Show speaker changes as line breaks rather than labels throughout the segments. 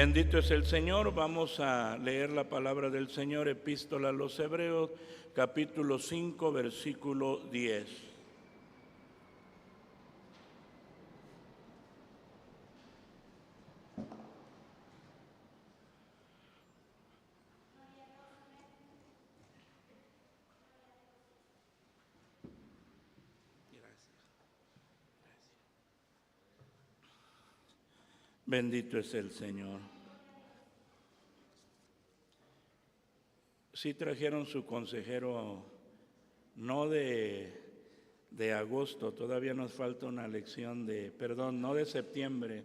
Bendito es el Señor. Vamos a leer la palabra del Señor, Epístola a los Hebreos, capítulo 5, versículo 10. Bendito es el Señor. Sí trajeron su consejero, no de agosto, todavía nos falta una lección no de septiembre,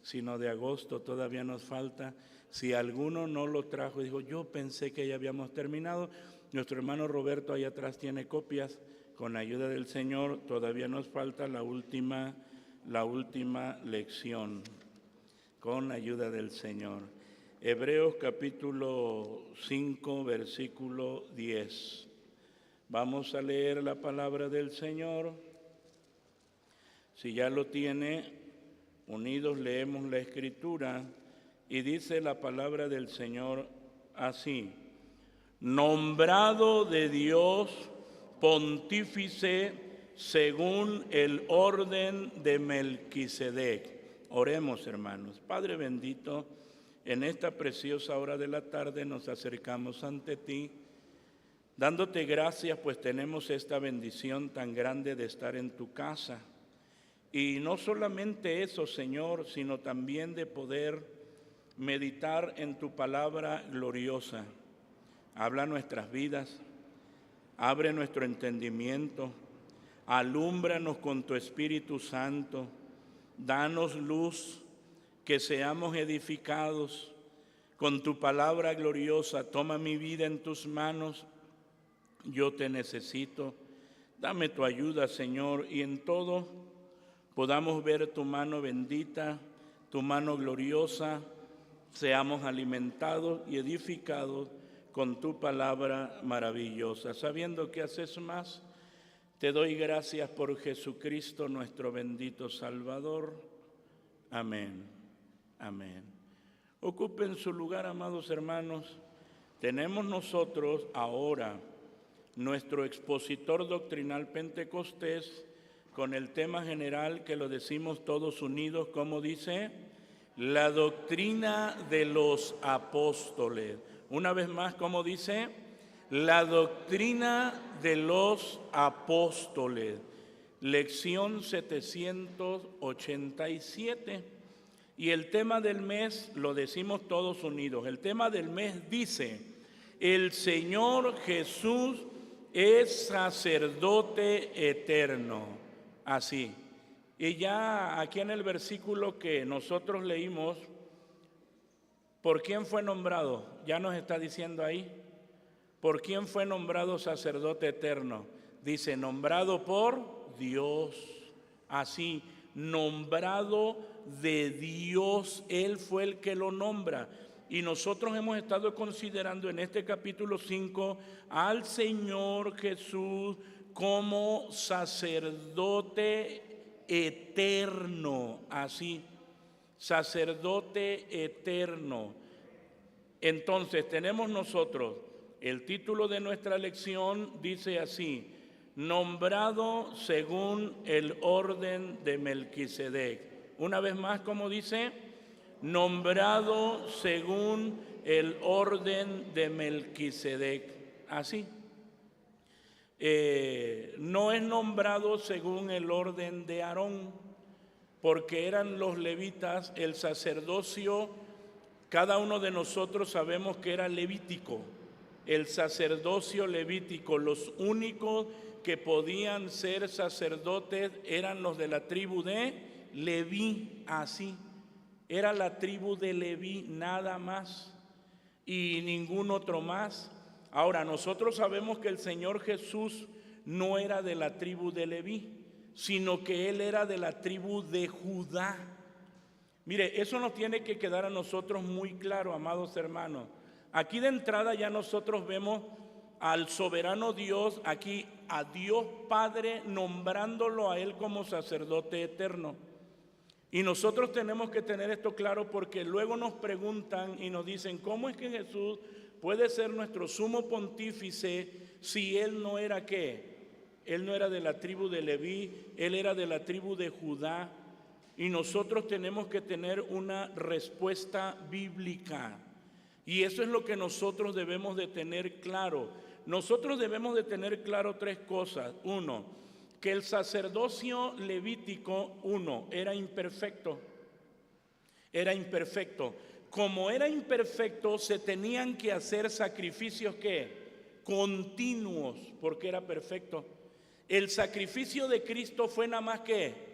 sino de agosto, todavía nos falta. Si alguno no lo trajo, dijo, yo pensé que ya habíamos terminado. Nuestro hermano Roberto allá atrás tiene copias, con la ayuda del Señor, todavía nos falta la última lección. Con ayuda del Señor. Hebreos capítulo 5, versículo 10. Vamos a leer la palabra del Señor. Si ya lo tiene, unidos leemos la Escritura y dice la palabra del Señor así: nombrado de Dios pontífice según el orden de Melquisedec. Oremos, hermanos. Padre bendito, en esta preciosa hora de la tarde nos acercamos ante ti, dándote gracias, pues tenemos esta bendición tan grande de estar en tu casa. Y no solamente eso, Señor, sino también de poder meditar en tu palabra gloriosa. Habla nuestras vidas, abre nuestro entendimiento, alúmbranos con tu Espíritu Santo. Danos luz, que seamos edificados con tu palabra gloriosa. Toma mi vida en tus manos, yo te necesito. Dame tu ayuda, Señor, y en todo podamos ver tu mano bendita, tu mano gloriosa. Seamos alimentados y edificados con tu palabra maravillosa. Sabiendo que haces más, te doy gracias por Jesucristo, nuestro bendito Salvador. Amén. Amén. Ocupen su lugar, amados hermanos. Tenemos nosotros ahora nuestro expositor doctrinal pentecostés con el tema general que lo decimos todos unidos, como dice, la doctrina de los apóstoles. Una vez más, como dice, la doctrina de los apóstoles, lección 787. Y el tema del mes lo decimos todos unidos. El tema del mes dice, el Señor Jesús es sacerdote eterno. Así. Y ya aquí en el versículo que nosotros leímos, ¿por quién fue nombrado? Ya nos está diciendo ahí. ¿Por quién fue nombrado sacerdote eterno? Dice, nombrado por Dios. Así, nombrado de Dios. Él fue el que lo nombra. Y nosotros hemos estado considerando en este capítulo 5 al Señor Jesús como sacerdote eterno. Así, sacerdote eterno. Entonces, tenemos nosotros... El título de nuestra lección dice así, nombrado según el orden de Melquisedec. Una vez más, como dice, nombrado según el orden de Melquisedec. Así. No es nombrado según el orden de Aarón, porque eran los levitas, el sacerdocio, cada uno de nosotros sabemos que era levítico. El sacerdocio levítico, los únicos que podían ser sacerdotes eran los de la tribu de Leví, así. Era la tribu de Leví nada más y ningún otro más. Ahora, nosotros sabemos que el Señor Jesús no era de la tribu de Leví, sino que Él era de la tribu de Judá. Mire, eso nos tiene que quedar a nosotros muy claro, amados hermanos. Aquí de entrada ya nosotros vemos al soberano Dios, aquí a Dios Padre nombrándolo a Él como sacerdote eterno. Y nosotros tenemos que tener esto claro porque luego nos preguntan y nos dicen, ¿cómo es que Jesús puede ser nuestro sumo pontífice si Él no era qué? Él no era de la tribu de Leví, Él era de la tribu de Judá. Y nosotros tenemos que tener una respuesta bíblica. Y eso es lo que nosotros debemos de tener claro. Nosotros debemos de tener claro tres cosas. Uno, que el sacerdocio levítico, era imperfecto. Era imperfecto. Como era imperfecto, se tenían que hacer sacrificios ¿qué? Continuos, porque era perfecto. El sacrificio de Cristo fue nada más que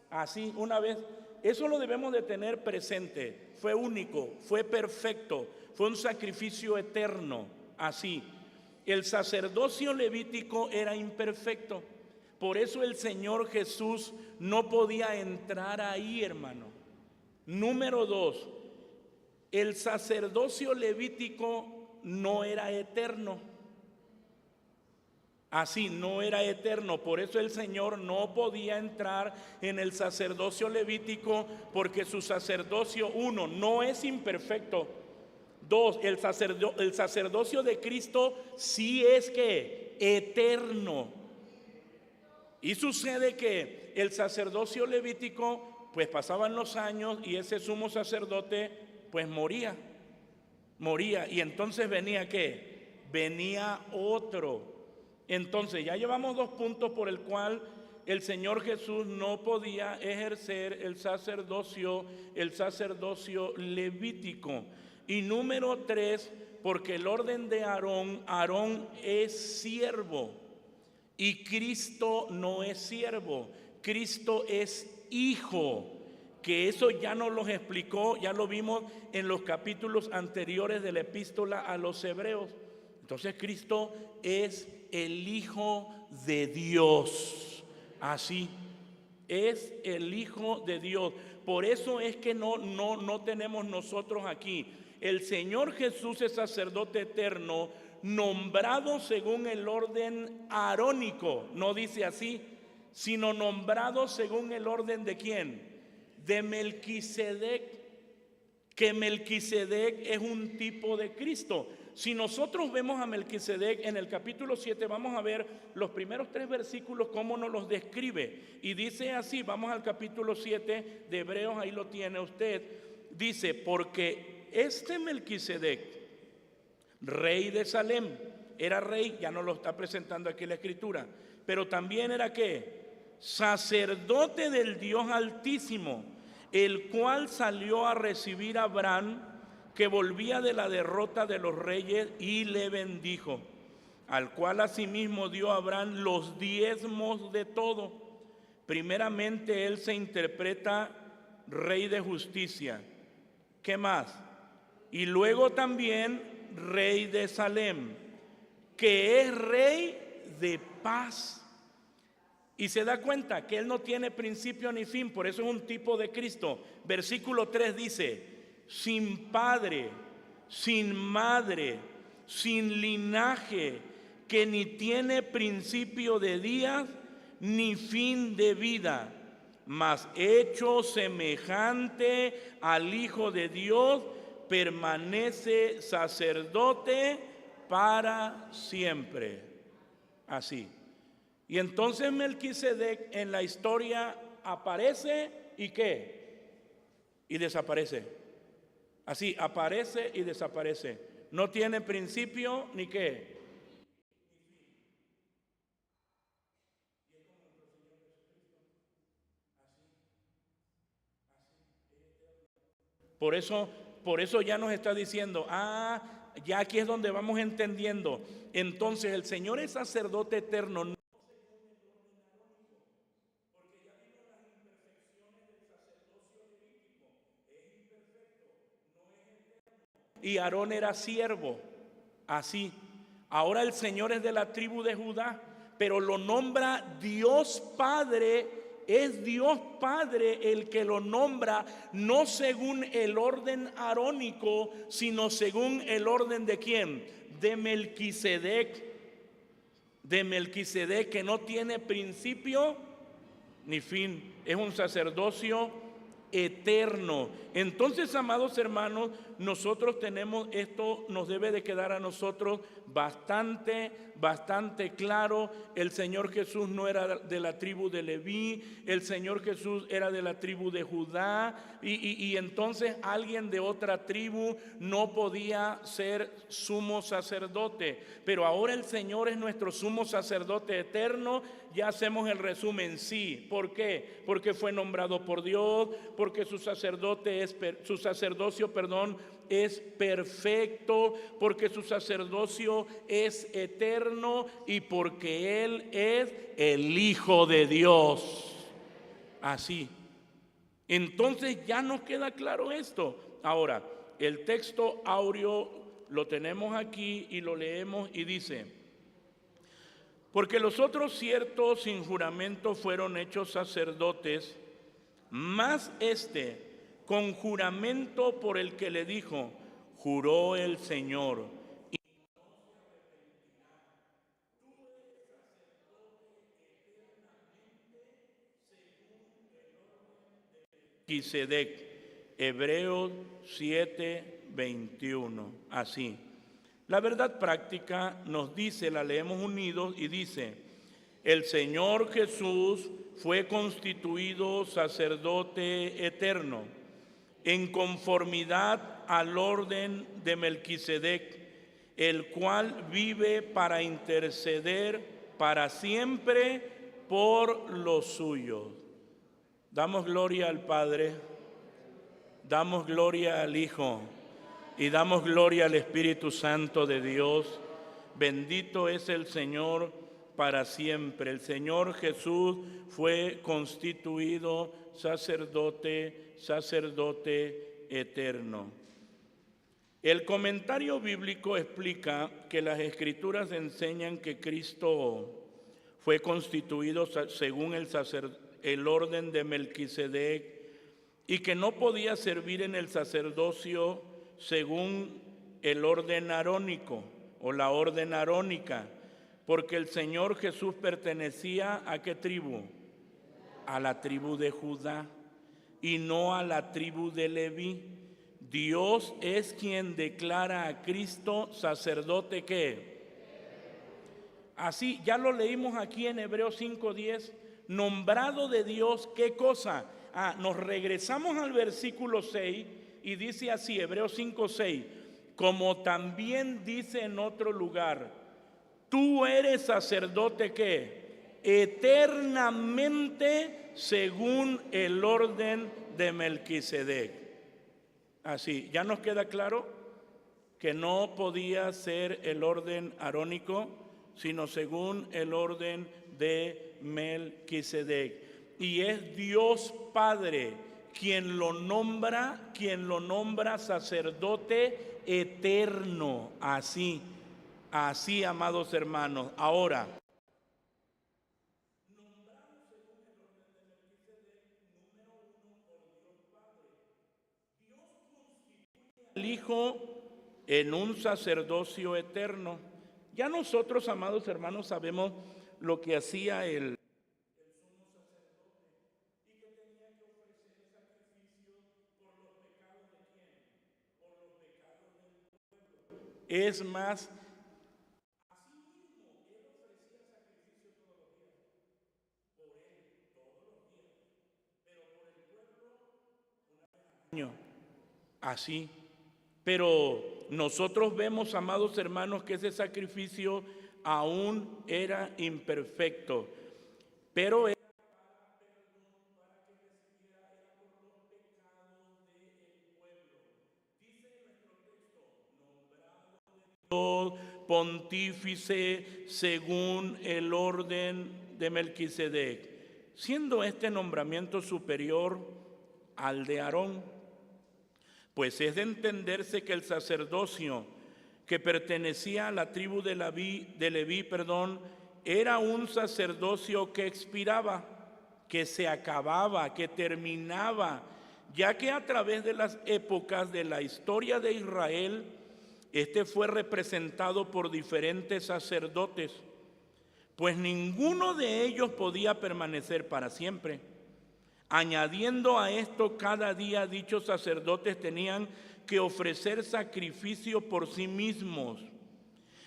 así, una vez. Eso lo debemos de tener presente. Fue único, fue perfecto, fue un sacrificio eterno, así. El sacerdocio levítico era imperfecto. Por eso el Señor Jesús no podía entrar ahí, hermano. Número 2, el sacerdocio levítico no era eterno. Así, no era eterno. Por eso el Señor no podía entrar en el sacerdocio levítico, porque su sacerdocio, no es imperfecto. 2, el sacerdocio de Cristo sí es que eterno. Y sucede que el sacerdocio levítico, pues pasaban los años y ese sumo sacerdote, pues moría. Y entonces venía ¿qué? Venía otro. Entonces ya llevamos 2 puntos por el cual el Señor Jesús no podía ejercer el sacerdocio levítico. Y número 3, porque el orden de Aarón es siervo y Cristo no es siervo, Cristo es hijo, que eso ya nos lo explicó, ya lo vimos en los capítulos anteriores de la epístola a los Hebreos. Entonces Cristo es el Hijo de Dios, así, es el Hijo de Dios. Por eso es que no tenemos nosotros aquí. El Señor Jesús es sacerdote eterno, nombrado según el orden arónico, no dice así, sino nombrado según el orden de ¿quién? De Melquisedec, que Melquisedec es un tipo de Cristo. Si nosotros vemos a Melquisedec en el capítulo 7, vamos a ver los primeros 3 versículos cómo nos los describe. Y dice así, vamos al capítulo 7 de Hebreos, ahí lo tiene usted. Dice, porque este Melquisedec, rey de Salem, era rey, ya nos lo está presentando aquí la escritura, pero también era ¿qué? Sacerdote del Dios Altísimo, el cual salió a recibir a Abraham, que volvía de la derrota de los reyes, y le bendijo, al cual asimismo dio a Abraham los diezmos de todo. Primeramente él se interpreta rey de justicia. ¿Qué más? Y luego también rey de Salem, que es rey de paz. Y se da cuenta que él no tiene principio ni fin, por eso es un tipo de Cristo. Versículo 3 dice, sin padre, sin madre, sin linaje, que ni tiene principio de días ni fin de vida, mas hecho semejante al Hijo de Dios, permanece sacerdote para siempre. Así. Y entonces Melquisedec en la historia aparece y ¿qué? Y desaparece. Así, aparece y desaparece. No tiene principio ni qué. Por eso ya nos está diciendo, ya aquí es donde vamos entendiendo. Entonces el Señor es sacerdote eterno. No, porque ya vimos las imperfecciones del sacerdocio levítico. Es imperfecto, no es eterno. Y Aarón era siervo, así. Ahora el Señor es de la tribu de Judá, pero lo nombra Dios Padre. Es Dios Padre el que lo nombra, no según el orden arónico, sino según el orden de ¿quién? De Melquisedec. De Melquisedec, que no tiene principio ni fin. Es un sacerdocio eterno. Entonces, amados hermanos, nosotros tenemos esto, nos debe de quedar a nosotros bastante claro. El Señor Jesús no era de la tribu de Leví, el Señor Jesús era de la tribu de Judá, y entonces alguien de otra tribu no podía ser sumo sacerdote. Pero ahora el Señor es nuestro sumo sacerdote eterno. Ya hacemos el resumen, sí. ¿Por qué? Porque fue nombrado por Dios, porque su sacerdocio es perfecto, porque su sacerdocio es eterno y porque Él es el Hijo de Dios. Así. Entonces ya nos queda claro esto. Ahora, el texto áureo lo tenemos aquí y lo leemos y dice: porque los otros ciertos sin juramento fueron hechos sacerdotes, mas este con juramento por el que le dijo, juró el Señor. Melquisedec, Hebreos 7:21, así. La verdad práctica nos dice, la leemos unidos y dice: el Señor Jesús fue constituido sacerdote eterno en conformidad al orden de Melquisedec, el cual vive para interceder para siempre por los suyos. Damos gloria al Padre, damos gloria al Hijo y damos gloria al Espíritu Santo de Dios. Bendito es el Señor para siempre. El Señor Jesús fue constituido sacerdote eterno. El comentario bíblico explica que las Escrituras enseñan que Cristo fue constituido según el orden de Melquisedec y que no podía servir en el sacerdocio según el orden arónico o la orden arónica, porque el Señor Jesús pertenecía ¿a qué tribu? A la tribu de Judá y no a la tribu de Leví. Dios es quien declara a Cristo sacerdote ¿qué? Así, ya lo leímos aquí en Hebreos 5:10, nombrado de Dios, ¿qué cosa? Nos regresamos al versículo 6 y dice así, Hebreos 5:6, como también dice en otro lugar, tú eres sacerdote ¿qué? Eternamente según el orden de Melquisedec. Así, ¿ya nos queda claro que no podía ser el orden arónico, sino según el orden de Melquisedec? Y es Dios Padre quien lo nombra sacerdote eterno. Así, amados hermanos. Ahora, nombrado según el orden de Melquisedec, número 1 por Dios Padre. Dios constituye al Hijo en un sacerdocio eterno. Ya nosotros, amados hermanos, sabemos lo que hacía el sumo sacerdote y que tenía que ofrecer sacrificios por los pecados de quién, por los pecados del pueblo. Es más, asimismo, él ofrecía sacrificio todos los días, por él todos los días, pero por el pueblo una vez al año, así. Pero nosotros vemos, amados hermanos, que ese sacrificio aún era imperfecto, pero era para perdón, para que recibiera, era por los pecados del pueblo. Dice en nuestro texto, nombrado de Dios pontífice según el orden de Melquisedec, siendo este nombramiento superior al de Aarón. Pues es de entenderse que el sacerdocio que pertenecía a la tribu de Leví, era un sacerdocio que expiraba, que se acababa, que terminaba, ya que a través de las épocas de la historia de Israel, este fue representado por diferentes sacerdotes. pues ninguno de ellos podía permanecer para siempre. Añadiendo a esto, cada día dichos sacerdotes tenían que ofrecer sacrificio por sí mismos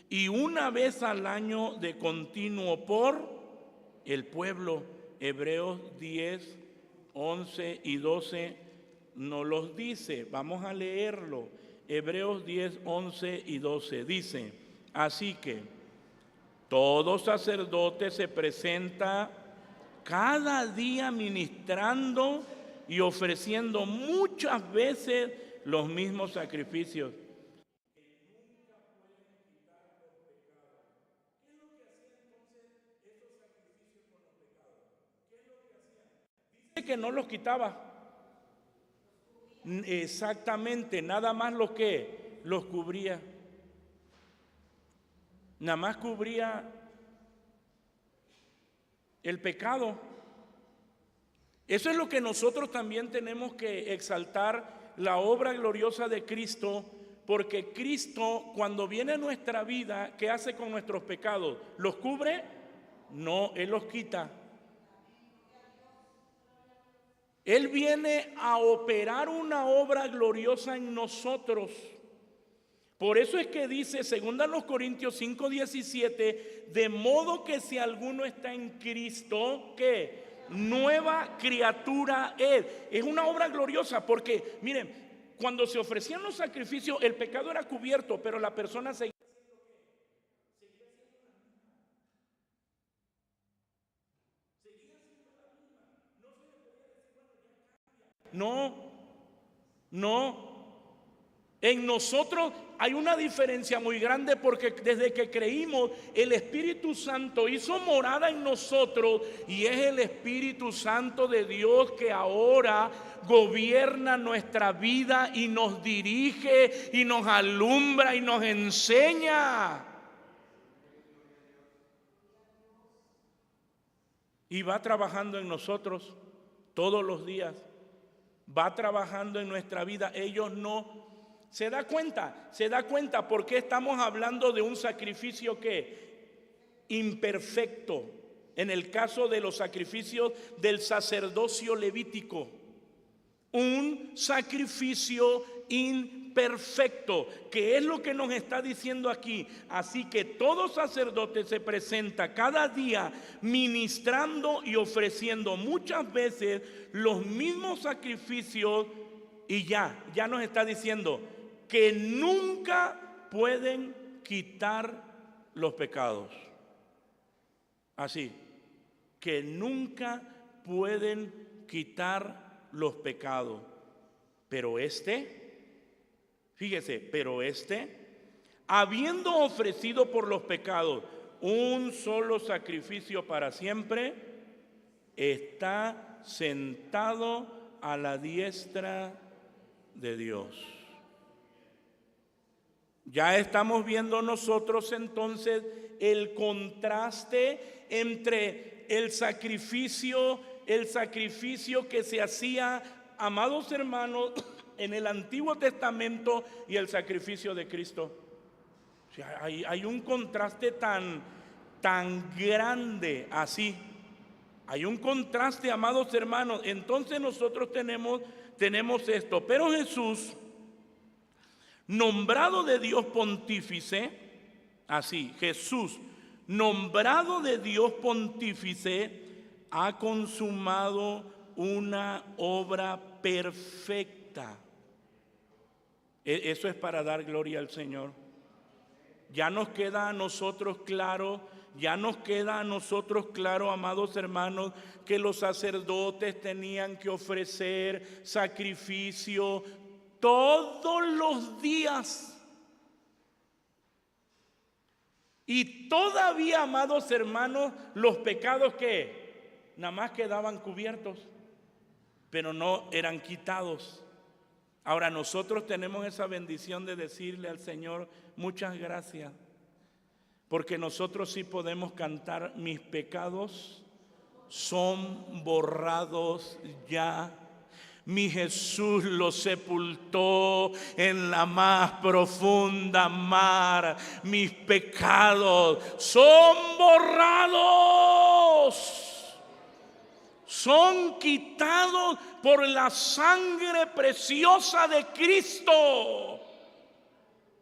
y una vez al año de continuo por el pueblo. Hebreos 10, 11 y 12 nos los dice. Vamos a leerlo. Hebreos 10, 11 y 12 dice: así que todo sacerdote se presenta cada día ministrando y ofreciendo muchas veces los mismos sacrificios. Dice que no los quitaba. Exactamente, nada más los que los cubría. Nada más cubría el pecado. Eso es lo que nosotros también tenemos que exaltar, la obra gloriosa de Cristo, porque Cristo, cuando viene a nuestra vida, ¿qué hace con nuestros pecados? ¿Los cubre? No, Él los quita. Él viene a operar una obra gloriosa en nosotros. Por eso es que dice, 2 Corintios 5:17, de modo que si alguno está en Cristo, ¿qué? Nueva criatura es. Es una obra gloriosa porque, miren, cuando se ofrecían los sacrificios, el pecado era cubierto, pero la persona seguía. No, no. En nosotros hay una diferencia muy grande porque desde que creímos, el Espíritu Santo hizo morada en nosotros y es el Espíritu Santo de Dios que ahora gobierna nuestra vida y nos dirige y nos alumbra y nos enseña. Y va trabajando en nosotros todos los días. Va trabajando en nuestra vida. Ellos no. ¿Se da cuenta por qué estamos hablando de un sacrificio que imperfecto? En el caso de los sacrificios del sacerdocio levítico, un sacrificio imperfecto, que es lo que nos está diciendo aquí. Así que todo sacerdote se presenta cada día ministrando y ofreciendo muchas veces los mismos sacrificios, y ya nos está diciendo que nunca pueden quitar los pecados. Así, que nunca pueden quitar los pecados. Pero fíjese, habiendo ofrecido por los pecados un solo sacrificio para siempre, está sentado a la diestra de Dios. Ya estamos viendo nosotros entonces el contraste entre el sacrificio que se hacía, amados hermanos, en el Antiguo Testamento y el sacrificio de Cristo. O sea, hay un contraste tan grande así. Hay un contraste, amados hermanos. Entonces nosotros tenemos esto. Pero Jesús, nombrado de Dios pontífice, así, Jesús, nombrado de Dios pontífice, ha consumado una obra perfecta. Eso es para dar gloria al Señor. Ya nos queda a nosotros claro, amados hermanos, que los sacerdotes tenían que ofrecer sacrificio todos los días. Y todavía, amados hermanos, los pecados que nada más quedaban cubiertos, pero no eran quitados. Ahora nosotros tenemos esa bendición de decirle al Señor muchas gracias, porque nosotros sí podemos cantar: mis pecados son borrados ya, Mi Jesús los sepultó en la más profunda mar. Mis pecados son borrados, son quitados por la sangre preciosa de Cristo.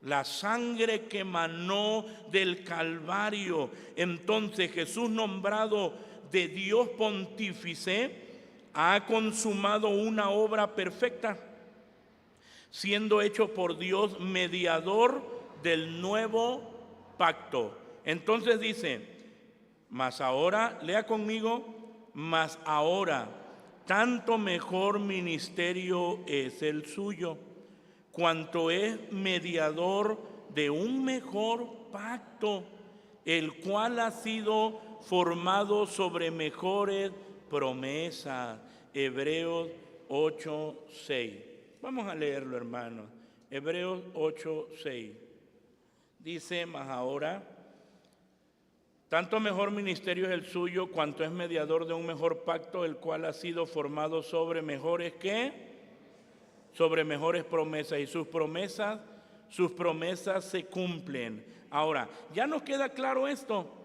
La sangre que emanó del Calvario. Entonces Jesús, nombrado de Dios pontífice, ha consumado una obra perfecta, siendo hecho por Dios mediador del nuevo pacto. Entonces dice, mas ahora, lea conmigo, mas ahora tanto mejor ministerio es el suyo, cuanto es mediador de un mejor pacto, el cual ha sido formado sobre mejores promesas. Hebreos 8:6. Vamos a leerlo, hermanos. Hebreos 8:6. Dice, mas ahora, tanto mejor ministerio es el suyo, cuanto es mediador de un mejor pacto, el cual ha sido formado sobre mejores, ¿qué? Sobre mejores promesas. Y sus promesas se cumplen. Ahora, ya nos queda claro esto.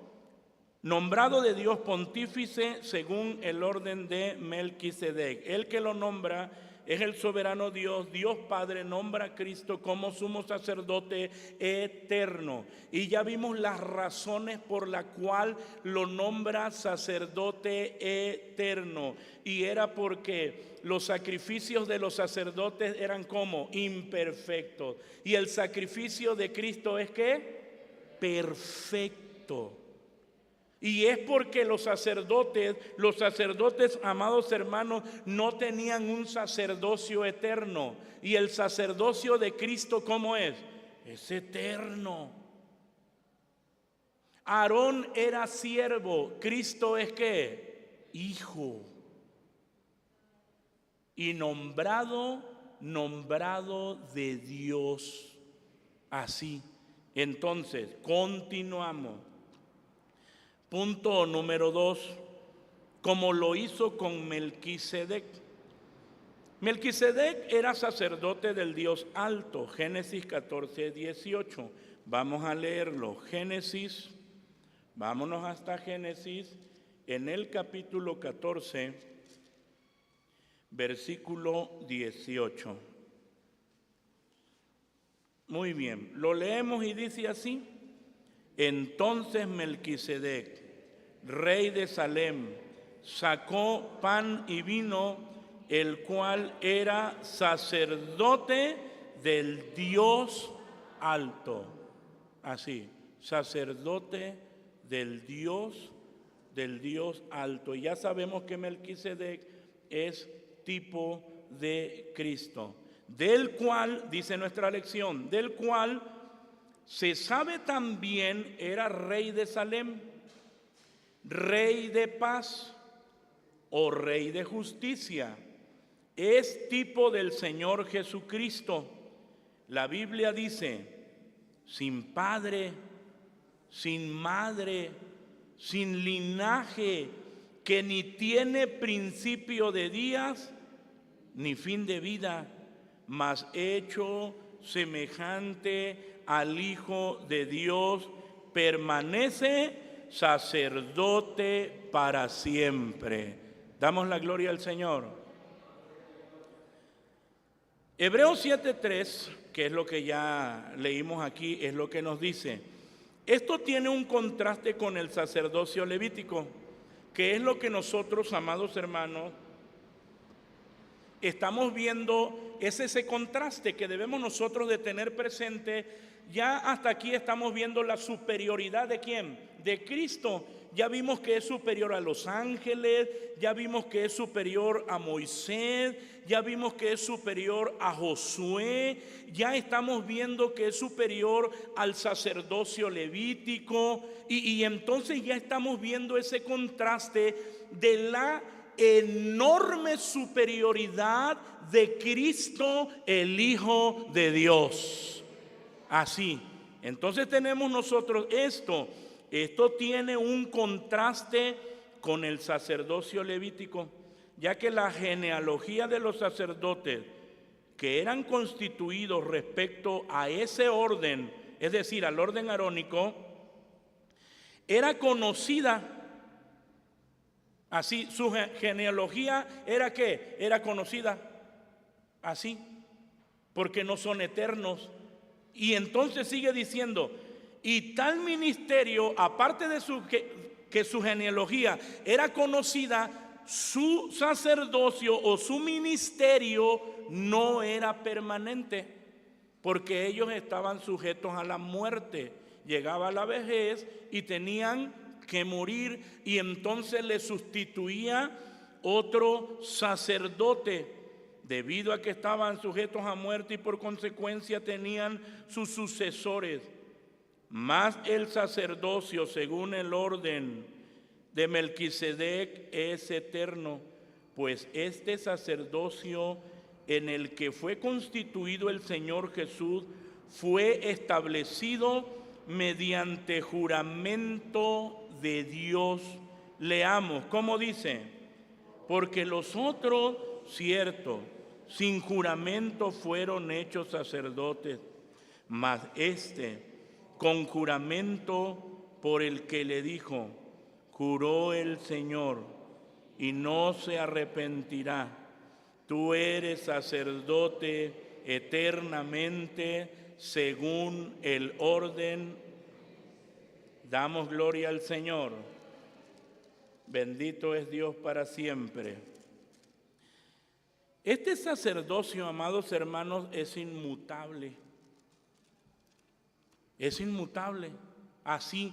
Nombrado de Dios pontífice según el orden de Melquisedec. El que lo nombra es el soberano Dios. Dios Padre nombra a Cristo como sumo sacerdote eterno. Y ya vimos las razones por las cuales lo nombra sacerdote eterno. Y era porque los sacrificios de los sacerdotes eran como imperfectos. Y el sacrificio de Cristo es ¿qué? Perfecto. Y es porque los sacerdotes, amados hermanos, no tenían un sacerdocio eterno. Y el sacerdocio de Cristo, ¿cómo es? Es eterno. Aarón era siervo, Cristo es ¿qué? Hijo. Y nombrado de Dios. Así. Entonces, continuamos. Punto número 2, como lo hizo con Melquisedec. Melquisedec era sacerdote del Dios alto, Génesis 14:18. Vamos a leerlo. Génesis, vámonos hasta Génesis, en el capítulo 14, versículo 18. Muy bien, lo leemos y dice así. Entonces Melquisedec, rey de Salem, sacó pan y vino, el cual era sacerdote del Dios alto. Así, sacerdote del Dios alto. Y ya sabemos que Melquisedec es tipo de Cristo, del cual, dice nuestra lección, del cual se sabe también era rey de Salem, rey de paz o rey de justicia. Es tipo del Señor Jesucristo. La Biblia dice, sin padre, sin madre, sin linaje, que ni tiene principio de días ni fin de vida, mas hecho semejante al Hijo de Dios, permanece sacerdote para siempre. Damos la gloria al Señor. Hebreos 7:3, que es lo que ya leímos aquí, es lo que nos dice. Esto tiene un contraste con el sacerdocio levítico, que es lo que nosotros, amados hermanos, estamos viendo. Es ese contraste que debemos nosotros de tener presente. Ya hasta aquí estamos viendo la superioridad ¿de quién? De Cristo. Ya vimos que es superior a los ángeles, ya vimos que es superior a Moisés, ya vimos que es superior a Josué, ya estamos viendo que es superior al sacerdocio levítico y entonces ya estamos viendo ese contraste de la enorme superioridad de Cristo, el Hijo de Dios. Así, entonces tenemos nosotros esto tiene un contraste con el sacerdocio levítico. ya que la genealogía de los sacerdotes que eran constituidos respecto a ese orden, es decir, al orden arónico, era conocida. Así, su genealogía era ¿qué? Era conocida así, porque no son eternos. Y entonces sigue diciendo, y tal ministerio, aparte de que su genealogía era conocida, su sacerdocio o su ministerio no era permanente, porque ellos estaban sujetos a la muerte. Llegaba la vejez y tenían que morir, y entonces le sustituía otro sacerdote, debido a que estaban sujetos a muerte y por consecuencia tenían sus sucesores. Mas el sacerdocio, según el orden de Melquisedec, es eterno, pues este sacerdocio en el que fue constituido el Señor Jesús fue establecido mediante juramento de Dios. Leamos, ¿cómo dice? Porque los otros, cierto, sin juramento fueron hechos sacerdotes, mas este, con juramento por el que le dijo, juró el Señor, y no se arrepentirá. Tú eres sacerdote eternamente según el orden. Damos gloria al Señor. Bendito es Dios para siempre. Este sacerdocio, amados hermanos, es inmutable. Es inmutable. Así,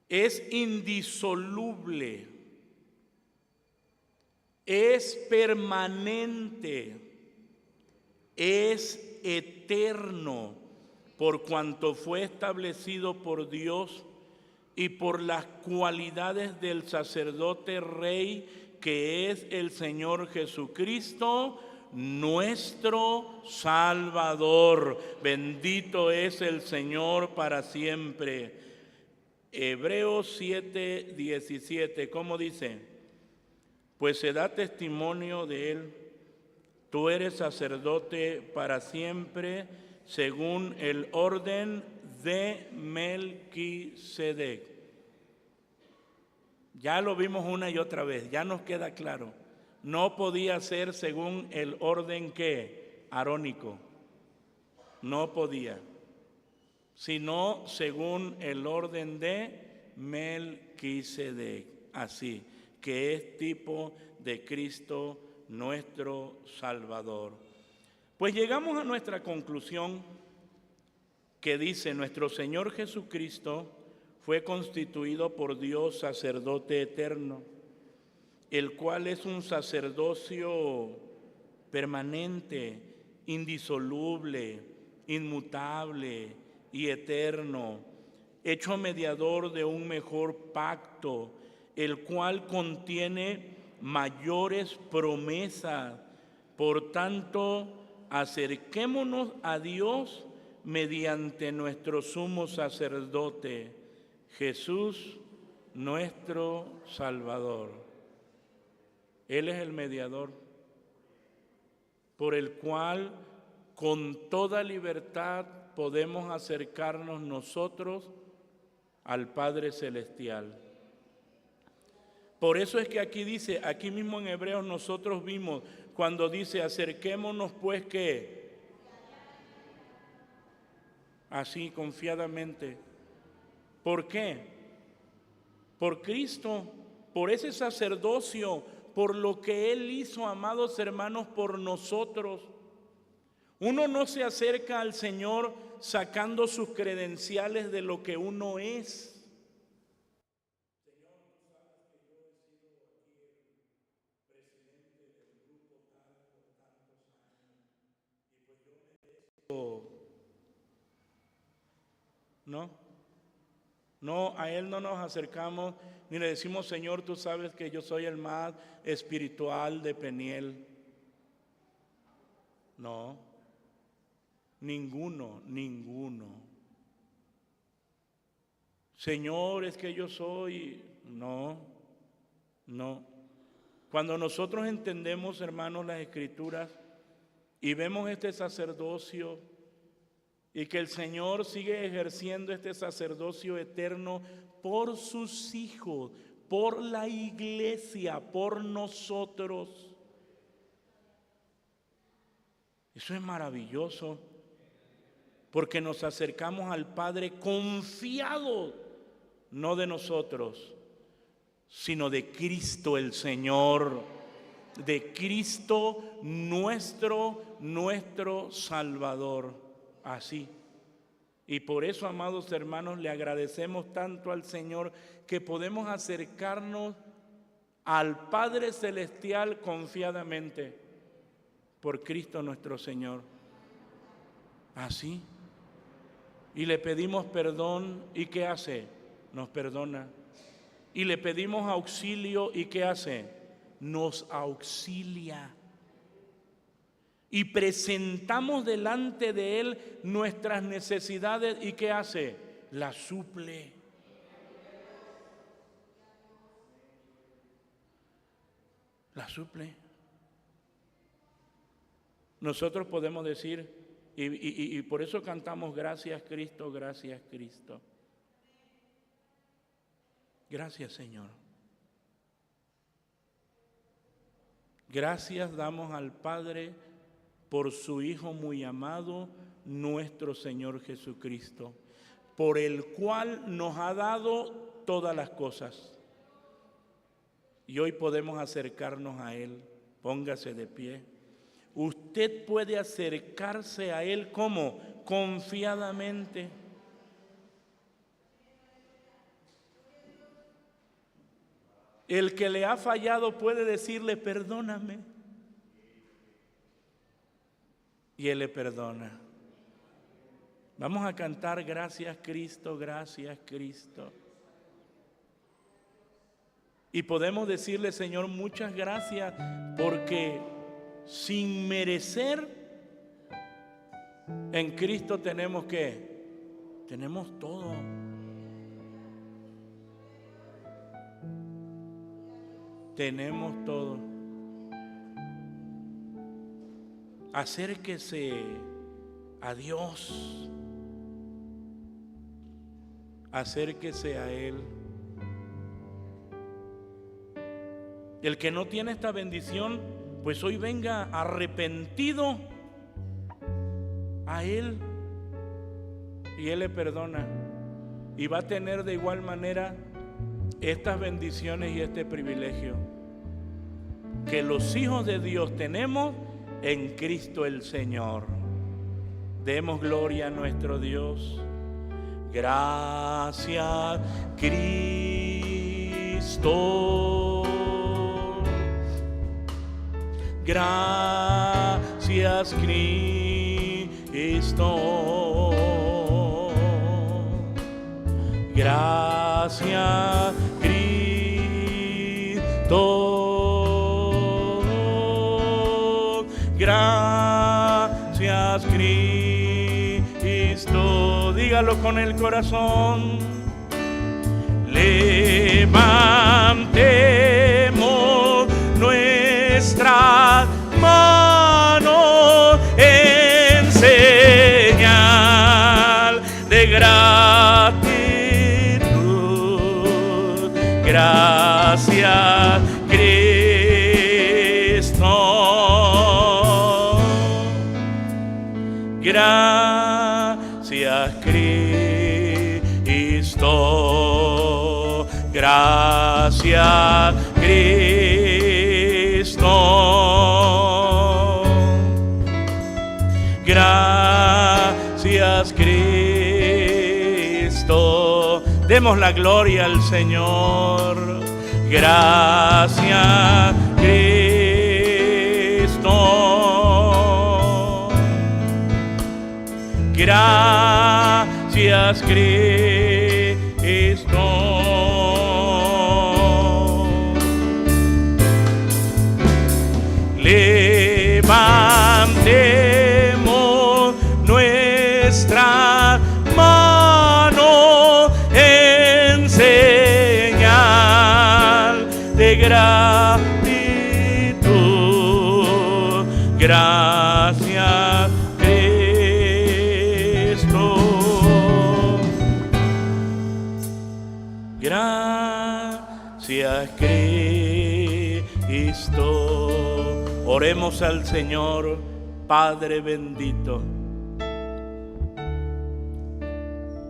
es indisoluble. Es permanente. Es eterno, por cuanto fue establecido por Dios y por las cualidades del sacerdote rey, que es el Señor Jesucristo, nuestro Salvador. Bendito es el Señor para siempre. Hebreos 7:17, ¿cómo dice? Pues se da testimonio de él. Tú eres sacerdote para siempre, según el orden de Melquisedec. Ya lo vimos una y otra vez, ya nos queda claro. No podía ser según el orden que arónico, no podía, sino según el orden de Melquisedec, así, que es tipo de Cristo nuestro Salvador. Pues llegamos a nuestra conclusión, que dice: nuestro Señor Jesucristo fue constituido por Dios sacerdote eterno, el cual es un sacerdocio permanente, indisoluble, inmutable y eterno, hecho mediador de un mejor pacto, el cual contiene mayores promesas. Por tanto, acerquémonos a Dios mediante nuestro sumo sacerdote, Jesús, nuestro Salvador. Él es el mediador por el cual con toda libertad podemos acercarnos nosotros al Padre Celestial. Por eso es que aquí dice, aquí mismo en Hebreos nosotros vimos cuando dice: acerquémonos pues que así confiadamente. ¿Por qué? Por Cristo, por ese sacerdocio, por lo que Él hizo, amados hermanos, por nosotros. Uno no se acerca al Señor sacando sus credenciales de lo que uno es. No, a Él no nos acercamos ni le decimos: Señor, tú sabes que yo soy el más espiritual de Peniel. No, ninguno. Señor, es que yo soy. No. Cuando nosotros entendemos, hermanos, las Escrituras y vemos este sacerdocio y que el Señor sigue ejerciendo este sacerdocio eterno por sus hijos, por la iglesia, por nosotros. Eso es maravilloso, porque nos acercamos al Padre confiados, no de nosotros, sino de Cristo el Señor, de Cristo nuestro Salvador. Así. Y por eso, amados hermanos, le agradecemos tanto al Señor que podemos acercarnos al Padre Celestial confiadamente por Cristo nuestro Señor. Así. Y le pedimos perdón, ¿y qué hace? Nos perdona. Y le pedimos auxilio, ¿y qué hace? Nos auxilia. Y presentamos delante de Él nuestras necesidades, ¿y qué hace? Las suple. Las suple. Nosotros podemos decir, y por eso cantamos gracias Cristo, gracias Cristo. Gracias, Señor. Gracias damos al Padre por su Hijo muy amado, nuestro Señor Jesucristo, por el cual nos ha dado todas las cosas. Y hoy podemos acercarnos a Él. Póngase de pie. Usted puede acercarse a Él, ¿cómo? Confiadamente. El que le ha fallado puede decirle, perdóname. Y Él le perdona. Vamos a cantar gracias Cristo, gracias Cristo. Y podemos decirle, Señor, muchas gracias, porque sin merecer, en Cristo tenemos ¿qué? Tenemos todo. Tenemos todo. Acérquese a Dios. Acérquese a Él. El que no tiene esta bendición, pues hoy venga arrepentido a Él y Él le perdona. Y va a tener de igual manera estas bendiciones y este privilegio que los hijos de Dios tenemos en Cristo el Señor. Demos gloria a nuestro Dios. Gracias, Cristo. Gracias, Cristo. Gracias, Cristo. Gracias, Cristo. Dígalo con el corazón. Levantemos nuestra mano en señal de gratitud. Gracias, Cristo. Gracias, Cristo. Gracias, Cristo. Gracias, Cristo. Demos la gloria al Señor. Gracias, Cristo. Gracias, Cristo. Levantemos nuestra mano en señal de gratitud. gracias Cristo. Oremos al Señor. Padre bendito,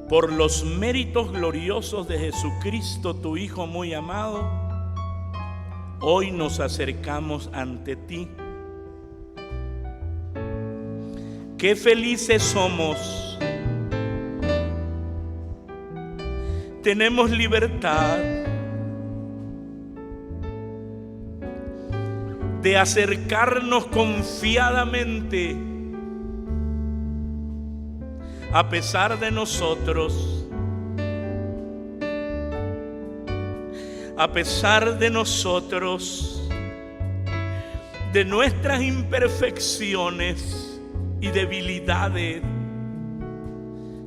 por los méritos gloriosos de Jesucristo, tu Hijo muy amado, hoy nos acercamos ante ti. Qué felices somos. Tenemos libertad de acercarnos confiadamente a pesar de nosotros, de nuestras imperfecciones y debilidades.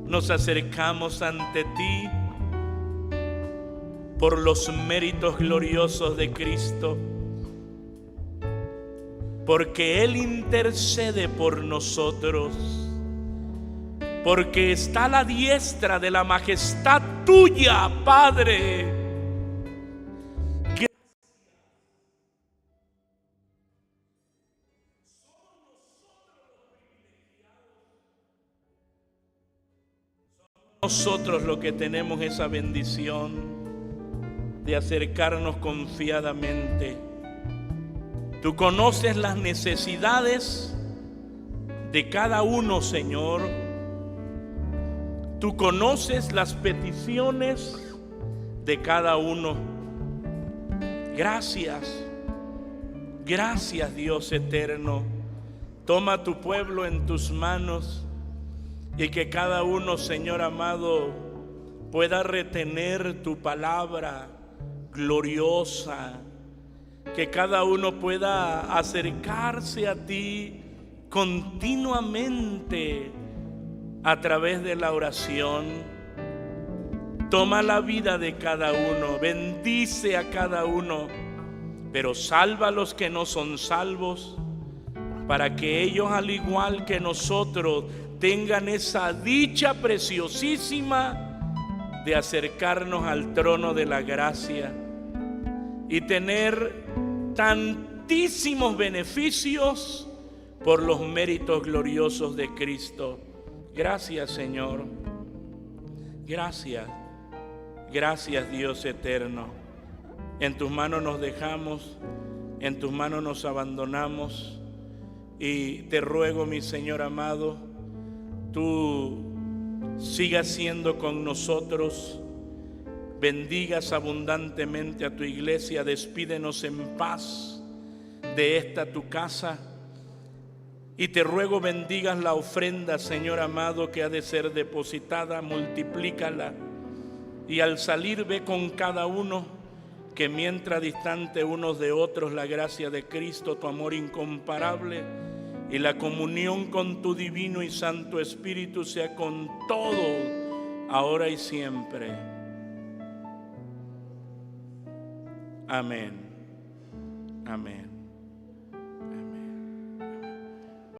Nos acercamos ante ti por los méritos gloriosos de Cristo, porque Él intercede por nosotros, porque está a la diestra de la majestad tuya, Padre. Nosotros los que tenemos esa bendición de acercarnos confiadamente. Tú conoces las necesidades de cada uno, Señor. Tú conoces las peticiones de cada uno. Gracias, gracias Dios eterno. Toma a tu pueblo en tus manos y que cada uno, Señor amado, pueda retener tu palabra gloriosa. Que cada uno pueda acercarse a ti continuamente a través de la oración. Toma la vida de cada uno, bendice a cada uno, pero salva a los que no son salvos, para que ellos, al igual que nosotros, tengan esa dicha preciosísima de acercarnos al trono de la gracia y tener tantísimos beneficios por los méritos gloriosos de Cristo. Gracias, Señor. Gracias. Gracias, Dios eterno. En tus manos nos dejamos, en tus manos nos abandonamos y te ruego, mi Señor amado, tú sigas siendo con nosotros. Bendigas abundantemente a tu iglesia. Despídenos en paz de esta tu casa. Y te ruego bendigas la ofrenda, Señor amado, que ha de ser depositada. Multiplícala. Y al salir ve con cada uno que mientras distante unos de otros la gracia de Cristo, tu amor incomparable y la comunión con tu divino y santo Espíritu sea con todos, ahora y siempre. Amén. Amén.